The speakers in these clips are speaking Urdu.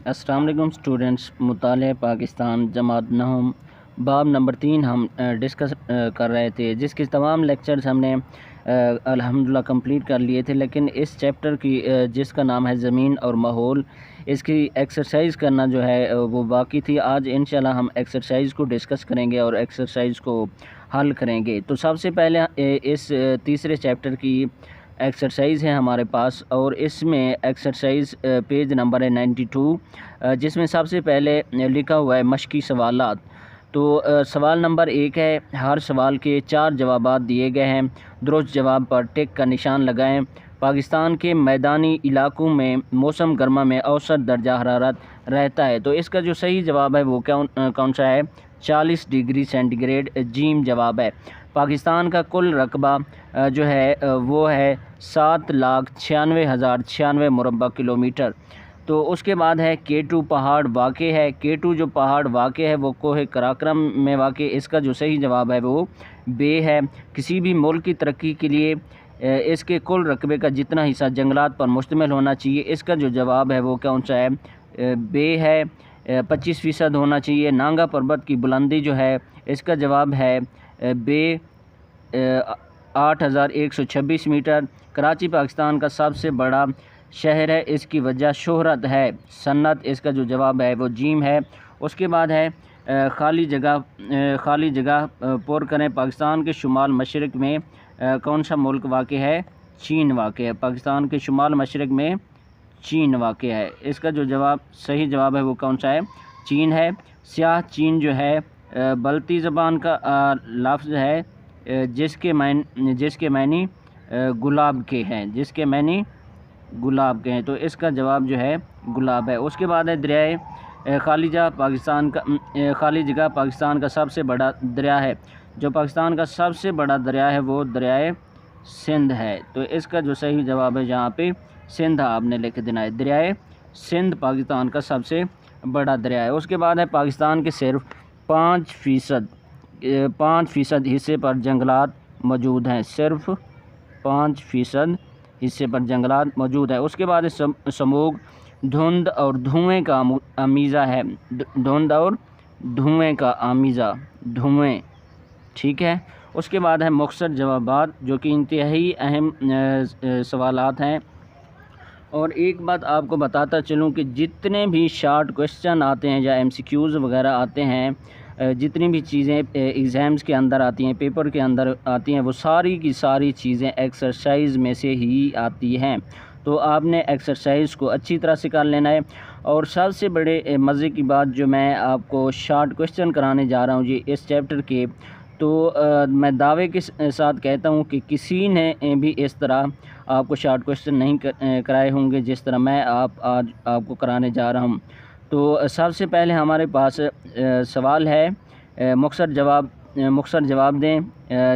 السلام علیکم اسٹوڈنٹس، مطالعہ پاکستان جماعت نہم باب نمبر 3 ہم ڈسکس کر رہے تھے، جس کے تمام لیکچرز ہم نے الحمدللہ کمپلیٹ کر لیے تھے، لیکن اس چیپٹر کی جس کا نام ہے زمین اور ماحول، اس کی ایکسرسائز کرنا جو ہے وہ باقی تھی۔ آج انشاءاللہ ہم ایکسرسائز کو ڈسکس کریں گے اور ایکسرسائز کو حل کریں گے۔ تو سب سے پہلے اس تیسرے چیپٹر کی ایکسرسائز ہے ہمارے پاس، اور اس میں ایکسرسائز پیج نمبر ہے 92، جس میں سب سے پہلے لکھا ہوا ہے مشقی سوالات۔ تو سوال نمبر 1 ہے، ہر سوال کے 4 جوابات دیے گئے ہیں، درست جواب پر ٹک کا نشان لگائیں۔ پاکستان کے میدانی علاقوں میں موسم گرما میں اوسط درجہ حرارت رہتا ہے، تو اس کا جو صحیح جواب ہے وہ کون سا ہے؟ 40 ڈگری سینٹی گریڈ جیم جواب ہے۔ پاکستان کا کل رقبہ جو ہے وہ ہے 7,96,096 مربع کلومیٹر۔ تو اس کے بعد ہے K2 پہاڑ واقع ہے۔ K2 جو پہاڑ واقع ہے وہ کوہ قراقرم میں واقع، اس کا جو صحیح جواب ہے وہ بے ہے۔ کسی بھی ملک کی ترقی کے لیے اس کے کل رقبے کا جتنا حصہ جنگلات پر مشتمل ہونا چاہیے، اس کا جو جواب ہے وہ کون سا ہے؟ بے ہے، 25% ہونا چاہیے۔ نانگا پربت کی بلندی جو ہے اس کا جواب ہے بے، 8,126 میٹر۔ کراچی پاکستان کا سب سے بڑا شہر ہے، اس کی وجہ شہرت ہے صنعت، اس کا جو جواب ہے وہ جیم ہے۔ اس کے بعد ہے خالی جگہ پر کریں۔ پاکستان کے شمال مشرق میں کون سا ملک واقع ہے؟ چین واقع ہے۔ پاکستان کے شمال مشرق میں چین واقع ہے، اس کا جو صحیح جواب ہے وہ کون سا ہے؟ چین ہے۔ سیاہ چین جو ہے بلتی زبان کا لفظ ہے، جس کے معنی گلاب کے ہیں، تو اس کا جواب جو ہے گلاب ہے۔ اس کے بعد ہے دریائے خالی جگہ پاکستان کا سب سے بڑا دریا ہے۔ جو پاکستان کا سب سے بڑا دریا ہے وہ دریائے سندھ ہے، تو اس کا جو صحیح جواب ہے یہاں پہ سندھ آپ نے لکھ دینا ہے۔ دریائے سندھ پاکستان کا سب سے بڑا دریا ہے۔ اس کے بعد ہے پاکستان کے صرف 5% حصے پر جنگلات موجود ہیں، صرف 5% حصے پر جنگلات موجود ہیں۔ اس کے بعد سموگ دھند اور دھوئیں کا آمیزہ ہے، دھند اور دھوئیں کا آمیزہ، دھوئیں، ٹھیک ہے۔ اس کے بعد ہے مختصر جوابات، جو کہ انتہائی اہم سوالات ہیں۔ اور ایک بات آپ کو بتاتا چلوں کہ جتنے بھی شارٹ کوشچن آتے ہیں یا MCQs وغیرہ آتے ہیں، جتنی بھی چیزیں ایگزامز کے اندر آتی ہیں، پیپر کے اندر آتی ہیں، وہ ساری کی ساری چیزیں ایکسرسائز میں سے ہی آتی ہیں۔ تو آپ نے ایکسرسائز کو اچھی طرح سے کر لینا ہے۔ اور سب سے بڑے مزے کی بات جو میں آپ کو شارٹ کوشچن کرانے جا رہا ہوں جی اس چیپٹر کے، تو میں دعوے کے ساتھ کہتا ہوں کہ کسی نے بھی اس طرح آپ کو شارٹ کوشچن نہیں کرائے ہوں گے جس طرح میں آج آپ کو کرانے جا رہا ہوں۔ تو سب سے پہلے ہمارے پاس سوال ہے، مختصر جواب دیں،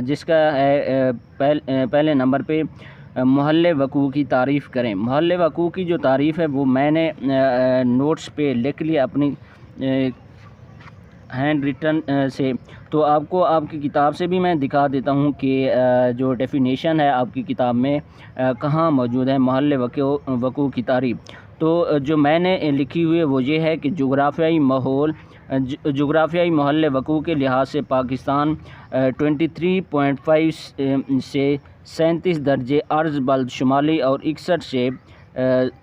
جس کا ہے پہلے نمبر پہ محل وقوع کی تعریف کریں۔ محل وقوع کی جو تعریف ہے وہ میں نے نوٹس پہ لکھ لیا اپنی ہینڈ ریٹن سے، تو آپ کو آپ کی کتاب سے بھی میں دکھا دیتا ہوں کہ جو ڈیفینیشن ہے آپ کی کتاب میں کہاں موجود ہے محل وقوع کی تعریف۔ تو جو میں نے لکھی ہوئی ہے وہ یہ ہے کہ جغرافیائی محل وقوع کے لحاظ سے پاکستان 23.5 سے 37 درجے عرض بلد شمالی اور 61 سے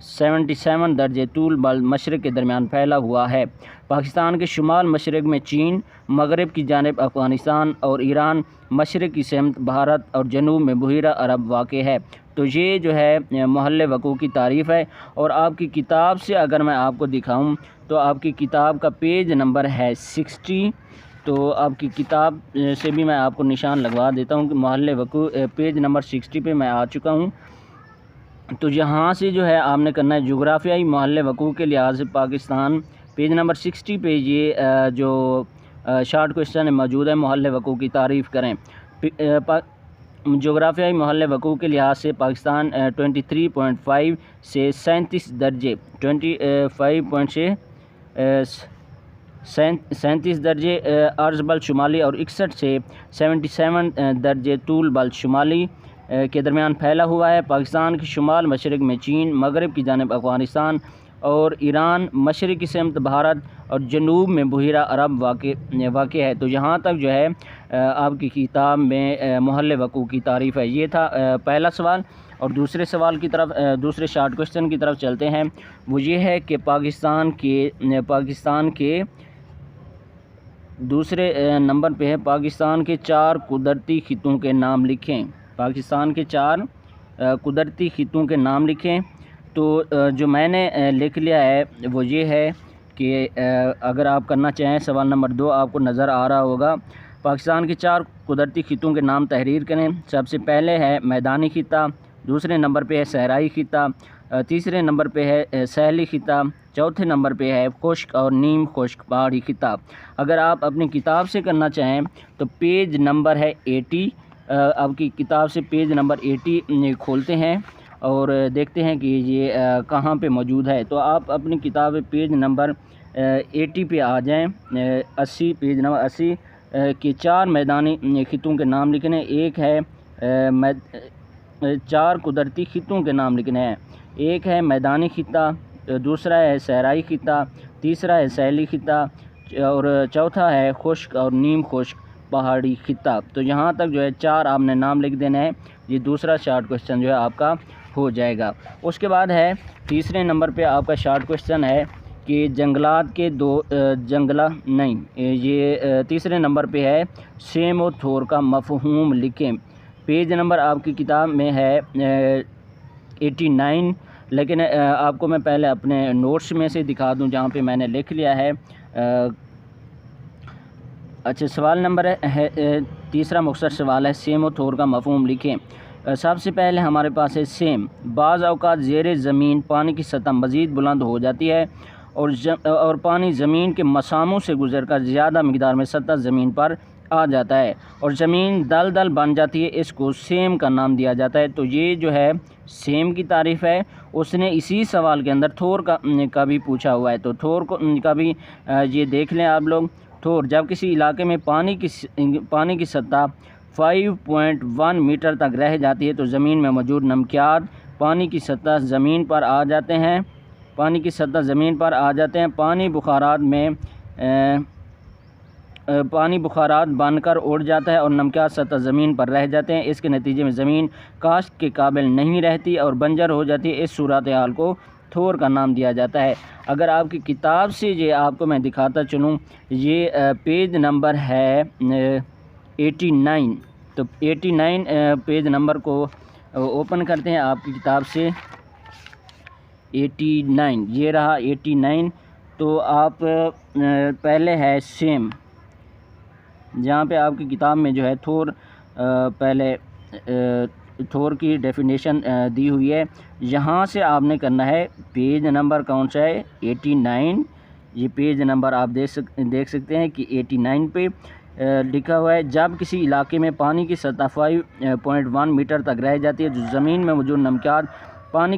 77 درجے طول بلد مشرق کے درمیان پھیلا ہوا ہے۔ پاکستان کے شمال مشرق میں چین، مغرب کی جانب افغانستان اور ایران، مشرق کی سمت بھارت اور جنوب میں بحیرہ عرب واقع ہے۔ تو یہ جو ہے محل وقوع کی تعریف ہے۔ اور آپ کی کتاب سے اگر میں آپ کو دکھاؤں تو آپ کی کتاب کا پیج نمبر ہے 60، تو آپ کی کتاب سے بھی میں آپ کو نشان لگوا دیتا ہوں کہ محل وقوع پیج نمبر 60 پہ میں آ چکا ہوں۔ تو یہاں سے جو ہے آپ نے کرنا ہے جغرافیائی محل وقوع کے لحاظ سے پاکستان، پیج نمبر 60 پہ یہ جو شارٹ کوشچن موجود ہے محل وقوع کی تعریف کریں۔ جغرافیائی محل وقوع کے لحاظ سے پاکستان 23.5 سے 37 درجے 37 درجے عرض بلد شمالی اور 61 سے 77 درجے طول بلد شمالی کے درمیان پھیلا ہوا ہے۔ پاکستان کے شمال مشرق میں چین، مغرب کی جانب افغانستان اور ایران، مشرقی سمت بھارت اور جنوب میں بحیرہ عرب واقع ہے۔ تو یہاں تک جو ہے آپ کی کتاب میں محل وقوع کی تعریف ہے۔ یہ تھا پہلا سوال۔ اور دوسرے سوال کی طرف، دوسرے شارٹ کوشچن کی طرف چلتے ہیں۔ وہ یہ ہے کہ پاکستان کے دوسرے نمبر پہ ہے پاکستان کے 4 قدرتی خطوں کے نام لکھیں۔ پاکستان کے 4 قدرتی خطوں کے نام لکھیں۔ تو جو میں نے لکھ لیا ہے وہ یہ ہے کہ اگر آپ کرنا چاہیں سوال نمبر 2 آپ کو نظر آ رہا ہوگا۔ پاکستان کے 4 قدرتی خطوں کے نام تحریر کریں۔ سب سے پہلے ہے میدانی خطہ، دوسرے نمبر پہ ہے صحرائی خطہ، تیسرے نمبر پہ ہے ساحلی خطہ، چوتھے نمبر پہ ہے خشک اور نیم خشک پہاڑی خطہ۔ اگر آپ اپنی کتاب سے کرنا چاہیں تو پیج نمبر ہے 80، آپ کی کتاب سے پیج نمبر 80 کھولتے ہیں اور دیکھتے ہیں کہ یہ کہاں پہ موجود ہے۔ تو آپ اپنی کتاب پیج نمبر 80 پہ آ جائیں، 80 پیج نمبر 80 کے 4 میدانی خطوں کے نام لکھنے۔ ایک ہے 4 قدرتی خطوں کے نام لکھنے ہیں۔ ایک ہے میدانی خطہ، دوسرا ہے صحرائی خطہ، تیسرا ہے ساحلی خطہ اور چوتھا ہے خشک اور نیم خشک پہاڑی خطہ۔ تو یہاں تک جو ہے 4 آپ نے نام لکھ دینے ہیں۔ یہ دوسرا شارٹ کوشچن جو ہے آپ کا ہو جائے گا۔ اس کے بعد ہے تیسرے نمبر پہ آپ کا شارٹ کوشچن ہے کہ جنگلات کے یہ تیسرے نمبر پہ ہے سیم و تھور کا مفہوم لکھیں۔ پیج نمبر آپ کی کتاب میں ہے 89، لیکن آپ کو میں پہلے اپنے نوٹس میں سے دکھا دوں جہاں پہ میں نے لکھ لیا ہے۔ اچھا، سوال نمبر ہے تیسرا مختصر سوال ہے سیم و تھور کا مفہوم لکھیں۔ سب سے پہلے ہمارے پاس ہے سیم۔ بعض اوقات زیر زمین پانی کی سطح مزید بلند ہو جاتی ہے اور پانی زمین کے مساموں سے گزر کر زیادہ مقدار میں سطح زمین پر آ جاتا ہے اور زمین دلدل بن جاتی ہے، اس کو سیم کا نام دیا جاتا ہے۔ تو یہ جو ہے سیم کی تعریف ہے۔ اس نے اسی سوال کے اندر تھور کا بھی پوچھا ہوا ہے، تو تھور کا بھی یہ دیکھ لیں آپ لوگ۔ تھور جب کسی علاقے میں پانی کی سطح 5.1 میٹر تک رہ جاتی ہے تو زمین میں موجود نمکیات پانی کی سطح زمین پر آ جاتے ہیں۔ پانی بخارات بن کر اڑ جاتا ہے اور نمکیات سطح زمین پر رہ جاتے ہیں۔ اس کے نتیجے میں زمین کاشت کے قابل نہیں رہتی اور بنجر ہو جاتی ہے۔ اس صورتحال کو تھور کا نام دیا جاتا ہے۔ اگر آپ کی کتاب سے یہ آپ کو میں دکھاتا چلوں، یہ پیج نمبر ہے 89۔ تو 89 پیج نمبر کو اوپن کرتے ہیں آپ کی کتاب سے۔ 89 یہ رہا 89۔ تو آپ پہلے ہے سیم، جہاں پہ آپ کی کتاب میں جو ہے تھور پہلے تھور کی ڈیفینیشن دی ہوئی ہے، یہاں سے آپ نے کرنا ہے پیج نمبر کون سا ہے 89۔ یہ پیج نمبر آپ دیکھ سکتے ہیں کہ 89 پہ لکھا ہوا ہے جب کسی علاقے میں پانی کی سطح 5.1 میٹر تک رہ جاتی ہے جو زمین میں موجود نمکیات پانی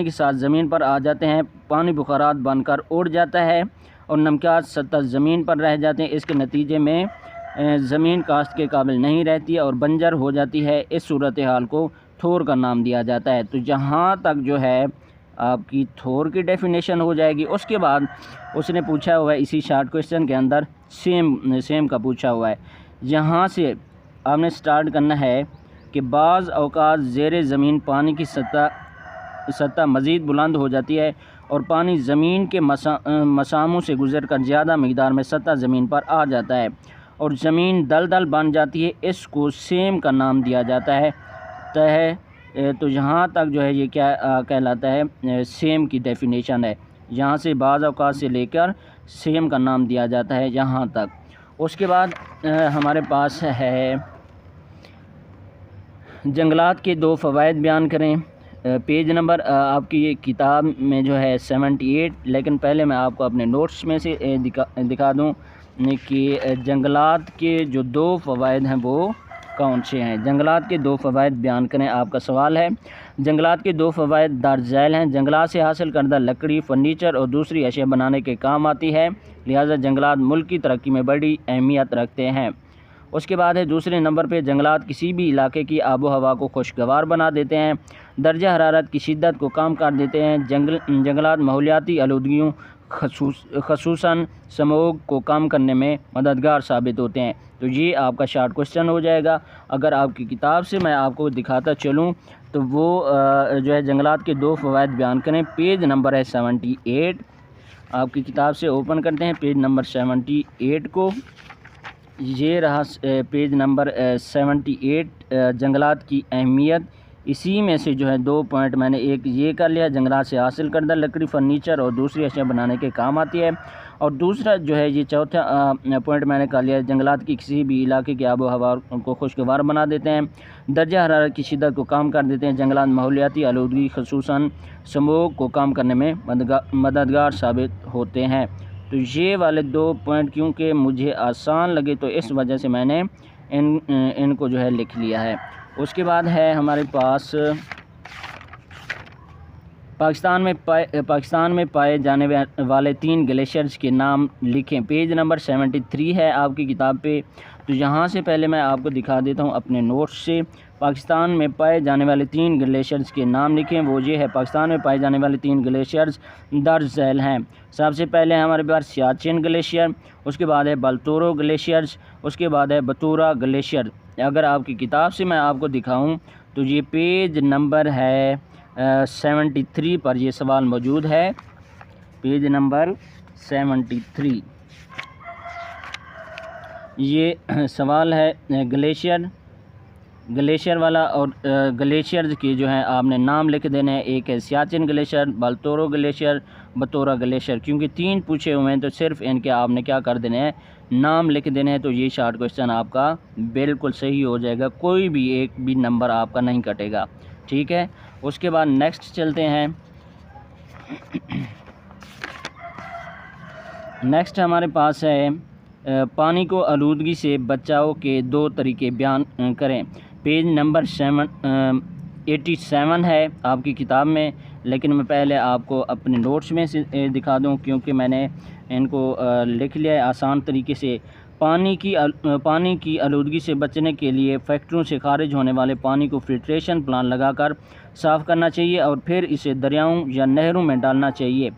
کے ساتھ زمین پر آ جاتے ہیں، پانی بخارات بن کر اڑ جاتا ہے اور نمکیات سطح زمین پر رہ جاتے ہیں۔ اس کے نتیجے میں زمین کاشت کے قابل نہیں رہتی اور بنجر ہو جاتی ہے۔ اس صورتحال کو تھور کا نام دیا جاتا ہے۔ تو جہاں تک جو ہے آپ کی تھور کی ڈیفینیشن ہو جائے گی۔ اس کے بعد اس نے پوچھا ہوا ہے اسی شارٹ کویسچن کے اندر سیم کا پوچھا ہوا ہے۔ یہاں سے آپ نے سٹارٹ کرنا ہے کہ بعض اوقات زیر زمین پانی کی سطح مزید بلند ہو جاتی ہے اور پانی زمین کے مساموں سے گزر کر زیادہ مقدار میں سطح زمین پر آ جاتا ہے اور زمین دلدل بن جاتی ہے، اس کو سیم کا نام دیا جاتا ہے۔ تو یہاں تک جو ہے یہ کیا کہلاتا ہے سیم کی ڈیفینیشن ہے۔ یہاں سے بعض اوقات سے لے کر سیم کا نام دیا جاتا ہے یہاں تک۔ اس کے بعد ہمارے پاس ہے جنگلات کے 2 فوائد بیان کریں۔ پیج نمبر آپ کی یہ کتاب میں جو ہے 78، لیکن پہلے میں آپ کو اپنے نوٹس میں سے دکھا دوں کہ جنگلات کے جو 2 فوائد ہیں وہ کون سے ہیں۔ جنگلات کے 2 فوائد بیان کریں، آپ کا سوال ہے۔ جنگلات کے 2 فوائد درج ذیل ہیں۔ جنگلات سے حاصل کردہ لکڑی، فرنیچر اور دوسری اشیاء بنانے کے کام آتی ہے، لہذا جنگلات ملک کی ترقی میں بڑی اہمیت رکھتے ہیں۔ اس کے بعد ہے دوسرے نمبر پہ جنگلات کسی بھی علاقے کی آب و ہوا کو خوشگوار بنا دیتے ہیں، درجہ حرارت کی شدت کو کم کر دیتے ہیں، جنگلات ماحولیاتی آلودگیوں خصوصاً سموگ کو کم کرنے میں مددگار ثابت ہوتے ہیں۔ تو یہ آپ کا شارٹ کوشچن ہو جائے گا۔ اگر آپ کی کتاب سے میں آپ کو دکھاتا چلوں تو وہ جو ہے جنگلات کے 2 فوائد بیان کریں۔ پیج نمبر ہے 78، آپ کی کتاب سے اوپن کرتے ہیں پیج نمبر 78 کو۔ یہ رہا پیج نمبر 78، جنگلات کی اہمیت۔ اسی میں سے جو ہے 2 پوائنٹ میں نے ایک یہ کر لیا، جنگلات سے حاصل کردہ لکڑی فرنیچر اور دوسری اشیاء بنانے کے کام آتی ہے، اور دوسرا جو ہے یہ چوتھا پوائنٹ میں نے کر لیا، جنگلات کی کسی بھی علاقے کی آب و ہوا کو خوشگوار بنا دیتے ہیں، درجہ حرارت کی شدت کو کم کر دیتے ہیں، جنگلات ماحولیاتی آلودگی خصوصاً سموگ کو کم کرنے میں مددگار ثابت ہوتے ہیں۔ تو یہ والے 2 پوائنٹ کیونکہ مجھے آسان لگے تو اس وجہ سے میں نے ان کو جو ہے لکھ لیا ہے۔ اس کے بعد ہے ہمارے پاس پاکستان میں پائے جانے والے 3 گلیشیئرز کے نام لکھیں۔ پیج نمبر 73 ہے آپ کی کتاب پہ۔ تو یہاں سے پہلے میں آپ کو دکھا دیتا ہوں اپنے نوٹس سے۔ پاکستان میں پائے جانے والے 3 گلیشیئرز کے نام لکھیں۔ وہ یہ ہے، پاکستان میں پائے جانے والے 3 گلیشیئرز درج ذیل ہیں۔ سب سے پہلے ہمارے پاس سیاچن گلیشیئر، اس کے بعد ہے بالتورو گلیشیئرز، اس کے بعد ہے بتورا گلیشیئر۔ اگر آپ کی کتاب سے میں آپ کو دکھاؤں تو یہ پیج نمبر ہے 73 پر یہ سوال موجود ہے، پیج نمبر 73 یہ سوال ہے گلیشیئر والا، اور گلیشیئرز کے جو ہیں آپ نے نام لکھ دینے ہیں۔ ایک ہے سیاچن گلیشیئر، بالتورو گلیشیئر، بتورا گلیشیئر۔ کیونکہ 3 پوچھے ہوئے ہیں تو صرف ان کے آپ نے کیا کر دینے ہیں، نام لکھ دینے ہیں۔ تو یہ شارٹ کوشچن آپ کا بالکل صحیح ہو جائے گا، کوئی بھی ایک بھی نمبر آپ کا نہیں کٹے گا، ٹھیک ہے۔ اس کے بعد نیکسٹ چلتے ہیں۔ نیکسٹ ہمارے پاس ہے پانی کو آلودگی سے بچاؤ کے 2 طریقے بیان کریں۔ پیج نمبر 87 ہے آپ کی کتاب میں، لیکن میں پہلے آپ کو اپنے نوٹس میں سے دکھا دوں کیونکہ میں نے ان کو لکھ لیا ہے آسان طریقے سے۔ پانی کی آلودگی سے بچنے کے لیے فیکٹریوں سے خارج ہونے والے پانی کو فلٹریشن پلانٹ لگا کر صاف کرنا چاہیے اور پھر اسے دریاؤں یا نہروں میں ڈالنا چاہیے۔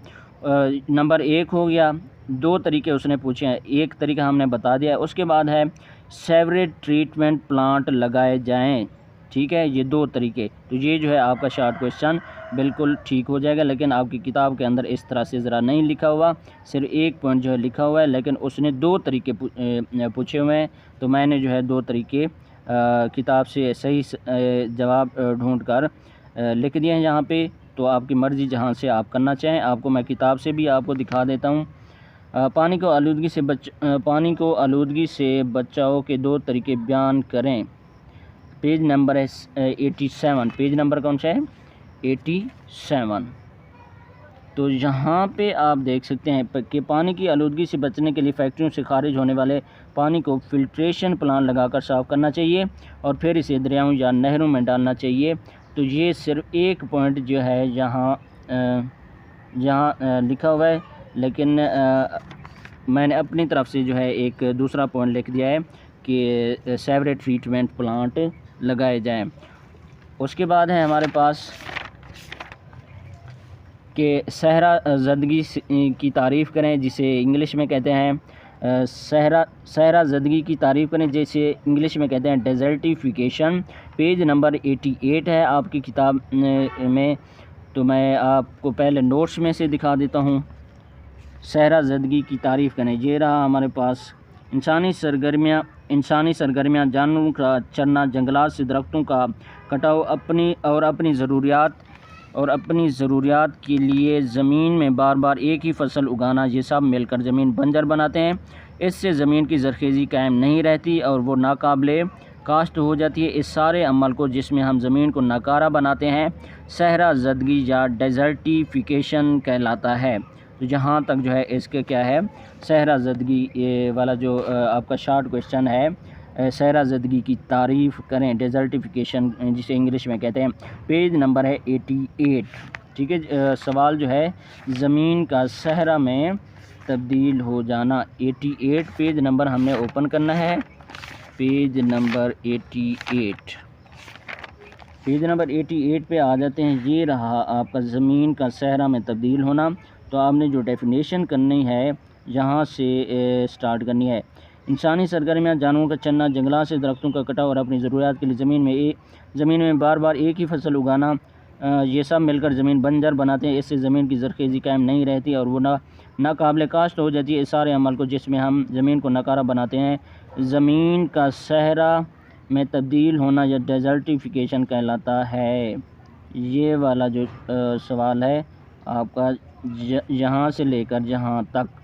نمبر 1 ہو گیا۔ 2 طریقے اس نے پوچھے ہیں، ایک طریقہ ہم نے بتا دیا ہے۔ اس کے بعد ہے سیوریج ٹریٹمنٹ پلانٹ لگائے جائیں، ٹھیک ہے، یہ 2 طریقے۔ تو یہ جو ہے آپ کا شارٹ کوشچن بالکل ٹھیک ہو جائے گا، لیکن آپ کی کتاب کے اندر اس طرح سے ذرا نہیں لکھا ہوا، صرف 1 پوائنٹ جو ہے لکھا ہوا ہے، لیکن اس نے 2 طریقے پوچھے ہوئے ہیں، تو میں نے جو ہے 2 طریقے کتاب سے صحیح جواب ڈھونڈ کر لکھ دیے ہیں یہاں پہ۔ تو آپ کی مرضی جہاں سے آپ کرنا چاہیں، آپ کو میں کتاب سے بھی آپ کو دکھا دیتا ہوں۔ پانی کو آلودگی سے بچاؤ کے 2 طریقے بیان کریں۔ پیج نمبر ہے 87، پیج نمبر کون سا ہے؟ 87۔ تو یہاں پہ آپ دیکھ سکتے ہیں کہ پانی کی آلودگی سے بچنے کے لیے فیکٹریوں سے خارج ہونے والے پانی کو فلٹریشن پلانٹ لگا کر صاف کرنا چاہیے اور پھر اسے دریاؤں یا نہروں میں ڈالنا چاہیے۔ تو یہ صرف 1 پوائنٹ جو ہے یہاں لکھا ہوا ہے، لیکن میں نے اپنی طرف سے جو ہے ایک دوسرا پوائنٹ لکھ دیا ہے کہ سیوریج ٹریٹمنٹ پلانٹ لگائے جائیں۔ اس کے بعد ہے ہمارے پاس کہ صحرا زدگی کی تعریف کریں، جسے انگلش میں کہتے ہیں صحرا زدگی کی تعریف کریں، جیسے انگلش میں کہتے ہیں ڈیزرٹیفیکیشن۔ پیج نمبر 88 ہے آپ کی کتاب میں۔ تو میں آپ کو پہلے نوٹس میں سے دکھا دیتا ہوں۔ صحرا زدگی کی تعریف کریں، یہ رہا ہمارے پاس۔ انسانی سرگرمیاں، جانوروں کا چرنا، جنگلات سے درختوں کا کٹاؤ، اپنی ضروریات کے لیے زمین میں بار بار ایک ہی فصل اگانا، یہ سب مل کر زمین بنجر بناتے ہیں۔ اس سے زمین کی زرخیزی قائم نہیں رہتی اور وہ ناقابل کاشت ہو جاتی ہے۔ اس سارے عمل کو، جس میں ہم زمین کو ناکارہ بناتے ہیں، صحرا زدگی یا ڈیزرٹیفیکیشن کہلاتا ہے۔ تو جہاں تک جو ہے اس کے کیا ہے، صحرا زدگی والا جو آپ کا شارٹ کویشچن ہے، صحرا زدگی کی تعریف کریں، ڈیزرٹیفیکیشن جسے انگلش میں کہتے ہیں۔ پیج نمبر ہے 88، ٹھیک ہے۔ سوال جو ہے زمین کا صحرا میں تبدیل ہو جانا، 88 پیج نمبر ہم نے اوپن کرنا ہے۔ پیج نمبر 88، پیج نمبر 88 پہ آ جاتے ہیں۔ یہ رہا آپ کا زمین کا صحرا میں تبدیل ہونا۔ تو آپ نے جو ڈیفینیشن کرنی ہے یہاں سے سٹارٹ کرنی ہے۔ انسانی سرگرمیاں، جانوروں کا چرنا، جنگلات سے درختوں کا کٹاؤ اور اپنی ضروریات کے لیے زمین میں بار بار ایک ہی فصل اگانا، یہ سب مل کر زمین بنجر بناتے ہیں۔ اس سے زمین کی زرخیزی قائم نہیں رہتی اور وہ ناقابل کاشت ہو جاتی ہے۔ اس سارے عمل کو جس میں ہم زمین کو ناکارہ بناتے ہیں زمین کا صحرا میں تبدیل ہونا یا ڈیزرٹیفیکیشن کہلاتا ہے۔ یہ والا جو سوال ہے آپ کا یہاں سے لے کر جہاں تک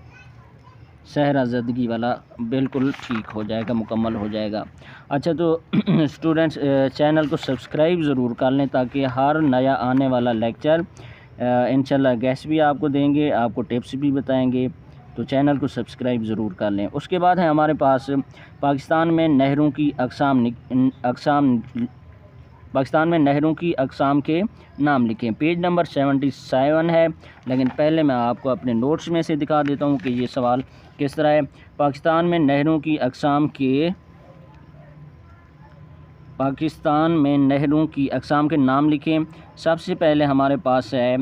صحرا زدگی والا بالکل ٹھیک ہو جائے گا، مکمل ہو جائے گا۔ اچھا تو اسٹوڈنٹس چینل کو سبسکرائب ضرور کر لیں تاکہ ہر نیا آنے والا لیکچر انشاءاللہ گیسٹ بھی آپ کو دیں گے، آپ کو ٹپس بھی بتائیں گے، تو چینل کو سبسکرائب ضرور کر لیں۔ اس کے بعد ہے ہمارے پاس پاکستان میں نہروں کی اقسام کے نام لکھیں۔ پیج نمبر 77 ہے، لیکن پہلے میں آپ کو اپنے نوٹس میں سے دکھا دیتا ہوں کہ یہ سوال کس طرح ہے۔ پاکستان میں نہروں کی اقسام کے نام لکھیں۔ سب سے پہلے ہمارے پاس ہے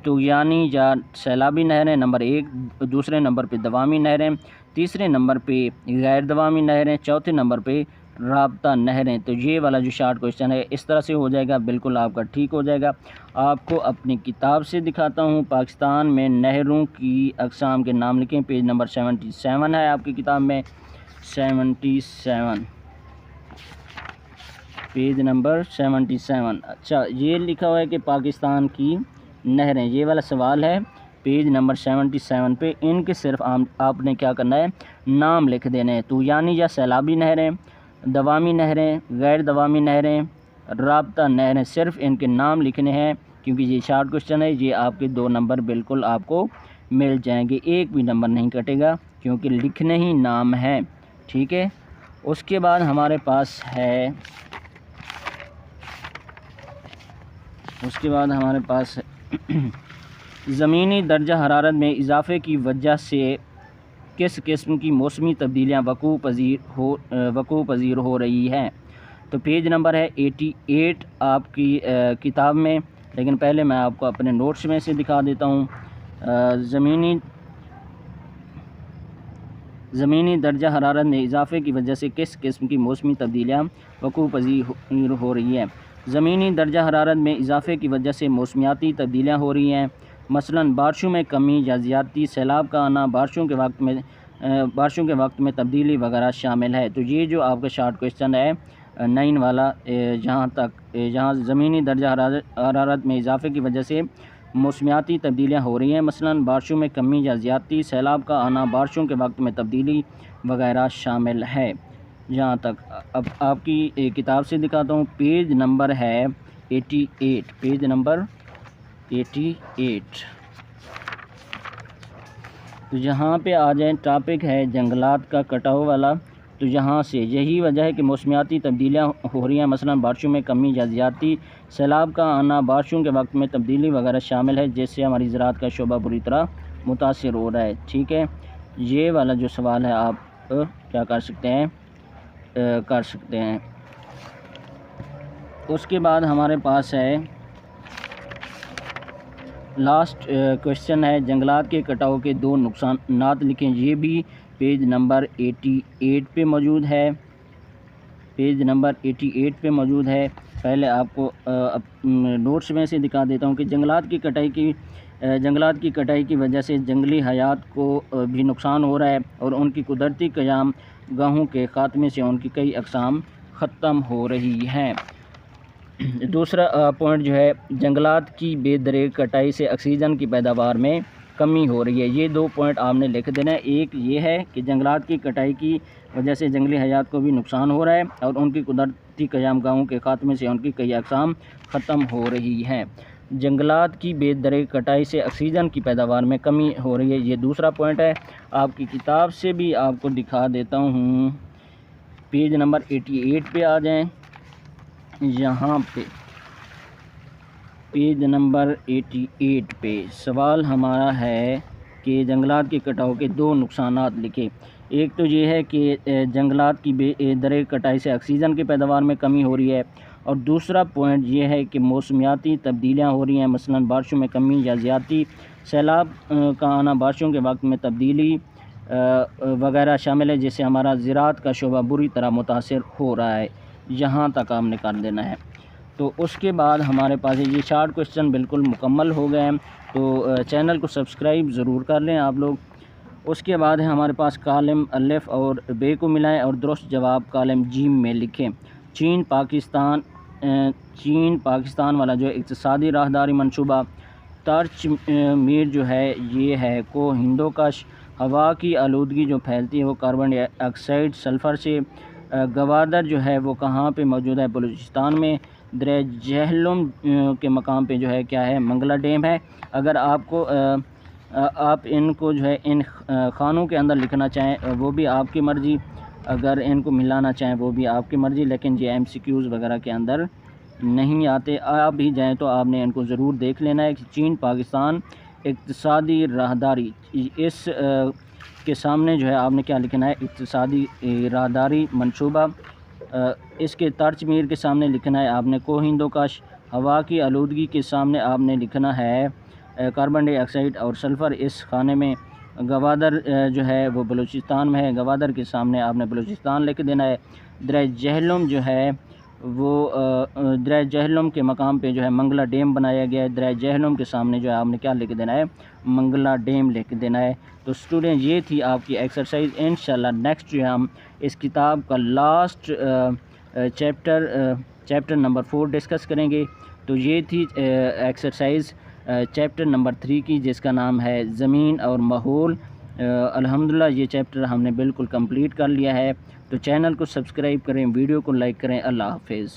طغیانی یا سیلابی نہریں، نمبر 1، دوسرے نمبر پہ دوامی نہریں، تیسرے نمبر پہ غیر دوامی نہریں، چوتھے نمبر پہ رابطہ نہریں۔ تو یہ والا جو شارٹ کوشچن ہے اس طرح سے ہو جائے گا، بالکل آپ کا ٹھیک ہو جائے گا۔ آپ کو اپنی کتاب سے دکھاتا ہوں۔ پاکستان میں نہروں کی اقسام کے نام لکھیں، پیج نمبر 77 ہے آپ کی کتاب میں، 77، پیج نمبر 77۔ اچھا یہ لکھا ہوا ہے کہ پاکستان کی نہریں، یہ والا سوال ہے پیج نمبر 77 پہ۔ ان کے صرف آپ نے کیا کرنا ہے، نام لکھ دینے ہیں۔ طغیانی یا سیلابی نہریں، دوامی نہریں، غیر دوامی نہریں، رابطہ نہریں، صرف ان کے نام لکھنے ہیں کیونکہ یہ شارٹ کوشچن ہے۔ یہ آپ کے 2 نمبر بالکل آپ کو مل جائیں گے، ایک بھی نمبر نہیں کٹے گا کیونکہ لکھنے ہی نام ہے، ٹھیک ہے۔ اس کے بعد ہمارے پاس ہے زمینی درجہ حرارت میں اضافے کی وجہ سے کس قسم کی موسمی تبدیلیاں وقوع پذیر ہو رہی ہیں۔ تو پیج نمبر ہے 88 آپ کی کتاب میں، لیکن پہلے میں آپ کو اپنے نوٹس میں سے دکھا دیتا ہوں۔ زمینی درجہ حرارت میں اضافے کی وجہ سے کس قسم کی موسمی تبدیلیاں وقوع پذیر ہو رہی ہیں۔ زمینی درجہ حرارت میں اضافے کی وجہ سے موسمیاتی تبدیلیاں ہو رہی ہیں، مثلاً بارشوں میں کمی یا زیادتی، سیلاب کا آنا، بارشوں کے وقت میں تبدیلی وغیرہ شامل ہے۔ تو یہ جو آپ کا شارٹ کویسچن ہے 9 والا، جہاں زمینی درجہ حرارت میں اضافے کی وجہ سے موسمیاتی تبدیلیاں ہو رہی ہیں، مثلاً بارشوں میں کمی یا زیادتی، سیلاب کا آنا، بارشوں کے وقت میں تبدیلی وغیرہ شامل ہے۔ جہاں تک اب آپ کی کتاب سے دکھاتا ہوں، پیج نمبر ہے 88، پیج نمبر 88۔ تو یہاں پہ آ جائیں، ٹاپک ہے جنگلات کا کٹاؤ والا۔ تو یہاں سے یہی وجہ ہے کہ موسمیاتی تبدیلیاں ہو رہی ہیں، مثلاً بارشوں میں کمی یا زیادتی، سیلاب کا آنا، بارشوں کے وقت میں تبدیلی وغیرہ شامل ہے، جس سے ہماری زراعت کا شعبہ بری طرح متاثر ہو رہا ہے، ٹھیک ہے۔ یہ والا جو سوال ہے آپ کیا کر سکتے ہیں۔ اس کے بعد ہمارے پاس ہے لاسٹ کویشچن ہے، جنگلات کے کٹاؤ کے 2 نقصانات لکھیں۔ یہ بھی پیج نمبر 88 پہ موجود ہے، پیج نمبر 88 پہ موجود ہے۔ پہلے آپ کو نوٹس میں سے دکھا دیتا ہوں کہ جنگلات کی کٹائی کی وجہ سے جنگلی حیات کو بھی نقصان ہو رہا ہے اور ان کی قدرتی قیام گاہوں کے خاتمے سے ان کی کئی اقسام ختم ہو رہی ہیں۔ دوسرا پوائنٹ جو ہے، جنگلات کی بے دریغ کٹائی سے آکسیجن کی پیداوار میں کمی ہو رہی ہے۔ یہ 2 پوائنٹ آپ نے لکھ دینا ہے۔ ایک یہ ہے کہ جنگلات کی کٹائی کی وجہ سے جنگلی حیات کو بھی نقصان ہو رہا ہے اور ان کی قدرتی قیام گاہوں کے خاتمے سے ان کی کئی اقسام ختم ہو رہی ہیں۔ جنگلات کی بے دریغ کٹائی سے آکسیجن کی پیداوار میں کمی ہو رہی ہے، یہ دوسرا پوائنٹ ہے۔ آپ کی کتاب سے بھی آپ کو دکھا دیتا ہوں، پیج نمبر 88 پہ آ جائیں۔ یہاں پہ پیج نمبر 88 پہ سوال ہمارا ہے کہ جنگلات کے کٹاؤ کے 2 نقصانات لکھیں۔ ایک تو یہ ہے کہ جنگلات کی درِ کٹائی سے آکسیجن کی پیداوار میں کمی ہو رہی ہے، اور دوسرا پوائنٹ یہ ہے کہ موسمیاتی تبدیلیاں ہو رہی ہیں، مثلاً بارشوں میں کمی یا زیادتی، سیلاب کا آنا، بارشوں کے وقت میں تبدیلی وغیرہ شامل ہے، جس سے ہمارا زراعت کا شعبہ بری طرح متاثر ہو رہا ہے۔ یہاں تک آپ نے کر دینا ہے۔ تو اس کے بعد ہمارے پاس یہ شارٹ کوشچن بالکل مکمل ہو گئے ہیں، تو چینل کو سبسکرائب ضرور کر لیں آپ لوگ۔ اس کے بعد ہے ہمارے پاس کالم الف اور بے کو ملائیں اور درست جواب کالم جیم میں لکھیں۔ چین پاکستان والا جو اقتصادی راہداری منصوبہ، ترچ میر جو ہے یہ ہے کو ہندوکش، ہوا کی آلودگی جو پھیلتی ہے وہ کاربن ڈائی آکسائڈ سلفر سے، گوادر جو ہے وہ کہاں پہ موجود ہے؟ بلوچستان میں۔ درہ جہلم کے مقام پہ جو ہے کیا ہے؟ منگلا ڈیم ہے۔ اگر آپ ان کو جو ہے ان خانوں کے اندر لکھنا چاہیں وہ بھی آپ کی مرضی، اگر ان کو ملانا چاہیں وہ بھی آپ کی مرضی، لیکن یہ MCQs وغیرہ کے اندر نہیں آتے۔ آپ بھی جائیں تو آپ نے ان کو ضرور دیکھ لینا ہے کہ چین پاکستان اقتصادی راہداری، اس کے سامنے جو ہے آپ نے کیا لکھنا ہے؟ اقتصادی راہداری منصوبہ۔ اس کے ترچ میر کے سامنے لکھنا ہے آپ نے کو ہندوکش، ہوا کی آلودگی کے سامنے آپ نے لکھنا ہے کاربن ڈائی آکسائڈ اور سلفر اس خانے میں۔ گوادر جو ہے وہ بلوچستان میں ہے، گوادر کے سامنے آپ نے بلوچستان لکھ دینا ہے۔ درہ جہلم جو ہے وہ درہ جہلم کے مقام پہ جو ہے منگلا ڈیم بنایا گیا ہے، درہ جہلم کے سامنے جو ہے آپ نے کیا لکھ دینا ہے؟ منگلا ڈیم لکھ دینا ہے۔ تو اسٹوڈنٹ یہ تھی آپ کی ایکسرسائز۔ انشاءاللہ نیکسٹ جو ہے ہم اس کتاب کا لاسٹ چیپٹر نمبر 4 ڈسکس کریں گے۔ تو یہ تھی ایکسرسائز چیپٹر نمبر 3 کی، جس کا نام ہے زمین اور ماحول۔ الحمدللہ یہ چیپٹر ہم نے بالکل کمپلیٹ کر لیا ہے۔ تو چینل کو سبسکرائب کریں، ویڈیو کو لائک کریں۔ اللہ حافظ۔